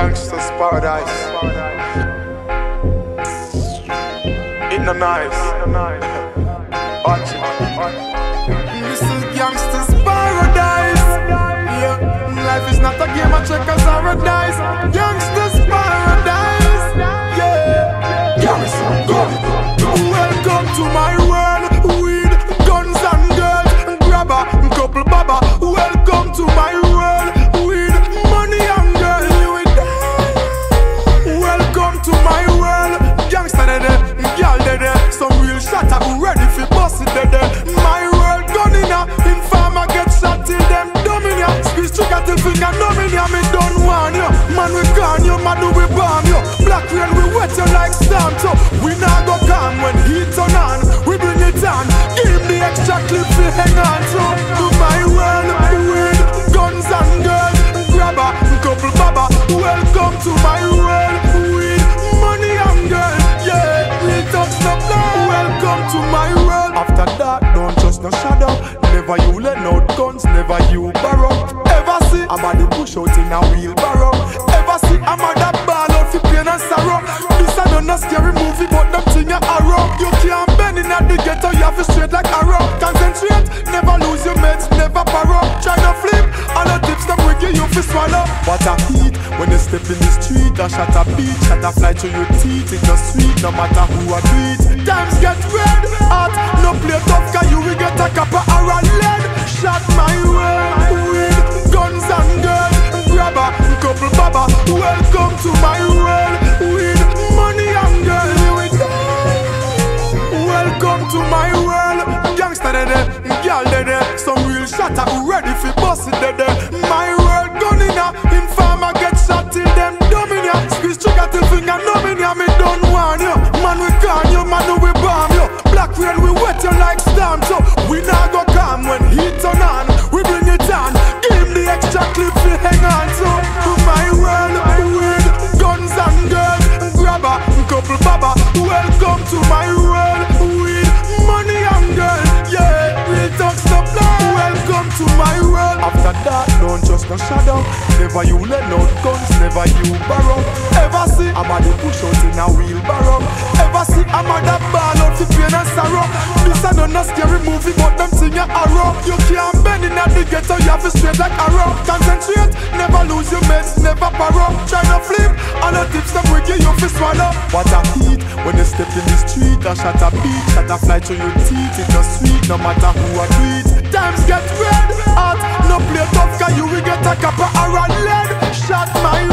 Gangsta's paradise. In the nice. Watch it. This is Gangsta's paradise. Yeah, life is not a game of checkers or a dice. Gangsta's paradise. Yeah, Garrison, go. Welcome to my world. Weed, guns and girls, grabber, couple baba. Welcome to my world. Weed, money and girls. Welcome to my world. Gangsta de de, girl de de. Some real shatter who ready for bust it de de. My world gun in ya. Informer get shot till them dumb in ya. Squeeze trigger till finger numb in ya. Me don't want you. Man we gone you, man do we bomb you. Black rain we wet you like storm. So we now go calm when heat turn on. We bring it on. Give him the extra clip to hang on to. To my world, weed, guns and girls, grabber, couple baba. Welcome to my world. Weed, money and girls. Yeah, we touch the blood. Welcome to my world. After that, don't trust no shadow. Never you let out guns, never you borrow. Ever see a body push out in a wheelbarrow? Ever see a mother ball out for pain and sorrow? This a no scary movie, but them thing a arrow. You can't bend in at the ghetto, you have to straight like arrow. Concentrate, never lose your mates, never borrow. Try to flip, all the tips them we give you for swallow. What a heat, when you step in the street, a shot a beat, shot a fly to your teeth. It's no sweet, no matter who I beat. Times get red, hot, no play tough, cause you will get a copper or a lead. Shot my way, weed, guns and girls, grabber, couple baba. Welcome to my world, weed, money and girls. Welcome to my world. Gangsta de de, girl de de. Some real shatter who ready for bust it de de. My world gun in ya. Informer get shot till them dumb in ya. Squeeze trigger till finger numb in ya. Me don't want you. Man we can you, man we bomb you. Black rain we wet you like storm. So we now go calm when heat turn on. We bring it on. Give him the extra clip to hang on to. To my world, weed, guns and girls, grabber, couple baba. Welcome to my world. Weed, money and girls. Yeah, we touch the blood. Welcome to my world. After that, don't trust no shadow. Never you let out guns, never you borrow. Ever see a body push out in a wheelbarrow? Ever see a mother ball out for pain and sorrow? This a no scary movie, but them thing a arrow. You can't bend in at the ghetto, you have to straight like arrow. Concentrate, never lose your mates, never borrow. Try to flip, all the tips them we give you for swallow. What a heat, when you step in the street, a shot a beat, shot a fly to your teeth. It's no sweet, no matter who I beat. Times get red, hot, no play tough, cause you will get a copper or a lead. Shot my